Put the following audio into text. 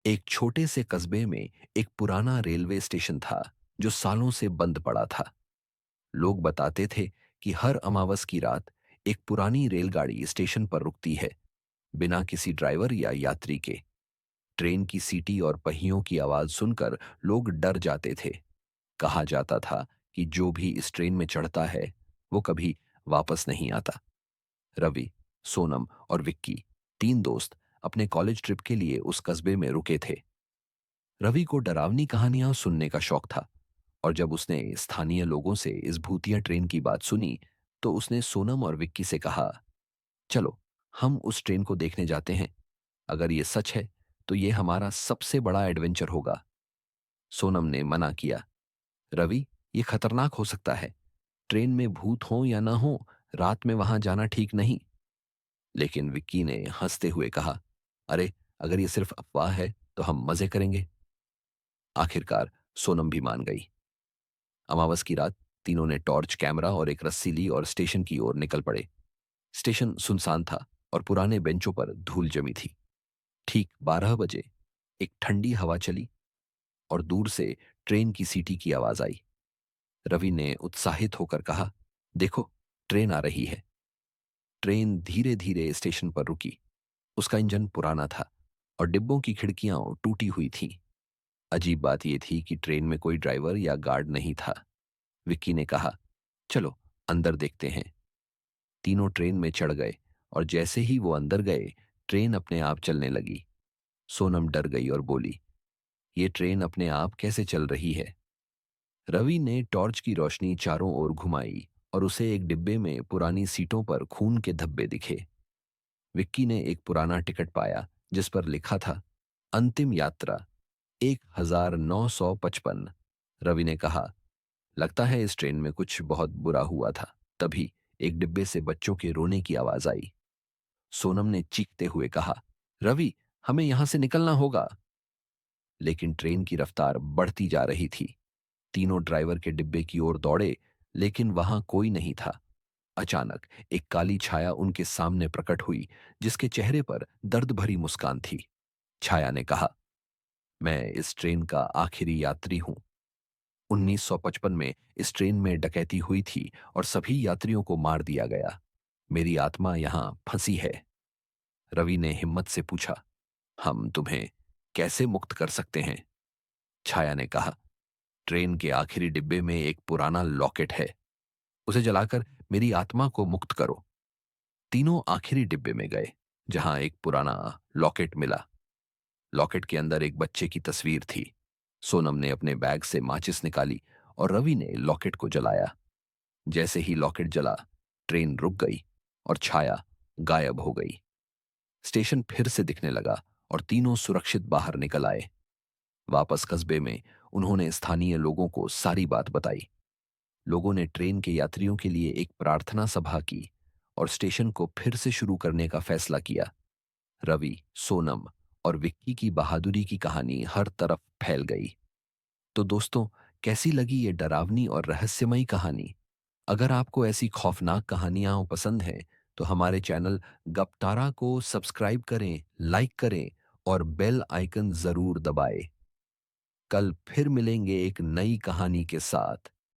एक छोटे से कस्बे में एक पुराना रेलवे स्टेशन था जो सालों से बंद पड़ा था। लोग बताते थे कि हर अमावस की रात एक पुरानी रेलगाड़ी स्टेशन पर रुकती है, बिना किसी ड्राइवर या यात्री के। ट्रेन की सीटी और पहियों की आवाज सुनकर लोग डर जाते थे। कहा जाता था कि जो भी इस ट्रेन में चढ़ता है वो कभी वापस नहीं आता। रवि, सोनम और विक्की, तीन दोस्त अपने कॉलेज ट्रिप के लिए उस कस्बे में रुके थे। रवि को डरावनी कहानियां सुनने का शौक था, और जब उसने स्थानीय लोगों से इस भूतिया ट्रेन की बात सुनी, तो उसने सोनम और विक्की से कहा, चलो हम उस ट्रेन को देखने जाते हैं। अगर ये सच है तो ये हमारा सबसे बड़ा एडवेंचर होगा। सोनम ने मना किया, रवि, ये खतरनाक हो सकता है। ट्रेन में भूत हो या ना हो, रात में वहां जाना ठीक नहीं। लेकिन विक्की ने हंसते हुए कहा, अरे, अगर ये सिर्फ अफवाह है तो हम मजे करेंगे। आखिरकार सोनम भी मान गई। अमावस की रात तीनों ने टॉर्च, कैमरा और एक रस्सी ली और स्टेशन की ओर निकल पड़े। स्टेशन सुनसान था और पुराने बेंचों पर धूल जमी थी। ठीक 12 बजे एक ठंडी हवा चली और दूर से ट्रेन की सीटी की आवाज आई। रवि ने उत्साहित होकर कहा, देखो, ट्रेन आ रही है। ट्रेन धीरे धीरे स्टेशन पर रुकी। उसका इंजन पुराना था और डिब्बों की खिड़कियां टूटी हुई थीं। अजीब बात यह थी कि ट्रेन में कोई ड्राइवर या गार्ड नहीं था। विक्की ने कहा, चलो अंदर देखते हैं। तीनों ट्रेन में चढ़ गए और जैसे ही वो अंदर गए, ट्रेन अपने आप चलने लगी। सोनम डर गई और बोली, ये ट्रेन अपने आप कैसे चल रही है? रवि ने टॉर्च की रोशनी चारों ओर घुमाई और उसे एक डिब्बे में पुरानी सीटों पर खून के धब्बे दिखे। विक्की ने एक पुराना टिकट पाया जिस पर लिखा था, अंतिम यात्रा 1955। रवि ने कहा, लगता है इस ट्रेन में कुछ बहुत बुरा हुआ था। तभी एक डिब्बे से बच्चों के रोने की आवाज आई। सोनम ने चीखते हुए कहा, रवि, हमें यहां से निकलना होगा। लेकिन ट्रेन की रफ्तार बढ़ती जा रही थी। तीनों ड्राइवर के डिब्बे की ओर दौड़े, लेकिन वहां कोई नहीं था। अचानक एक काली छाया उनके सामने प्रकट हुई, जिसके चेहरे पर दर्द भरी मुस्कान थी। छाया ने कहा, मैं इस ट्रेन का आखिरी यात्री हूं। 1955 में इस ट्रेन में डकैती हुई थी और सभी यात्रियों को मार दिया गया। मेरी आत्मा यहां फंसी है। रवि ने हिम्मत से पूछा, हम तुम्हें कैसे मुक्त कर सकते हैं? छाया ने कहा, ट्रेन के आखिरी डिब्बे में एक पुराना लॉकेट है। उसे जलाकर मेरी आत्मा को मुक्त करो। तीनों आखिरी डिब्बे में गए, जहां एक पुराना लॉकेट मिला। लॉकेट के अंदर एक बच्चे की तस्वीर थी। सोनम ने अपने बैग से माचिस निकाली और रवि ने लॉकेट को जलाया। जैसे ही लॉकेट जला, ट्रेन रुक गई और छाया गायब हो गई। स्टेशन फिर से दिखने लगा और तीनों सुरक्षित बाहर निकल आए। वापस कस्बे में उन्होंने स्थानीय लोगों को सारी बात बताई। लोगों ने ट्रेन के यात्रियों के लिए एक प्रार्थना सभा की और स्टेशन को फिर से शुरू करने का फैसला किया। रवि, सोनम और विक्की की बहादुरी की कहानी हर तरफ फैल गई। तो दोस्तों, कैसी लगी ये डरावनी और रहस्यमयी कहानी? अगर आपको ऐसी खौफनाक कहानियां पसंद हैं, तो हमारे चैनल गप्तारा को सब्सक्राइब करें, लाइक करें और बेल आइकन जरूर दबाएं। कल फिर मिलेंगे एक नई कहानी के साथ।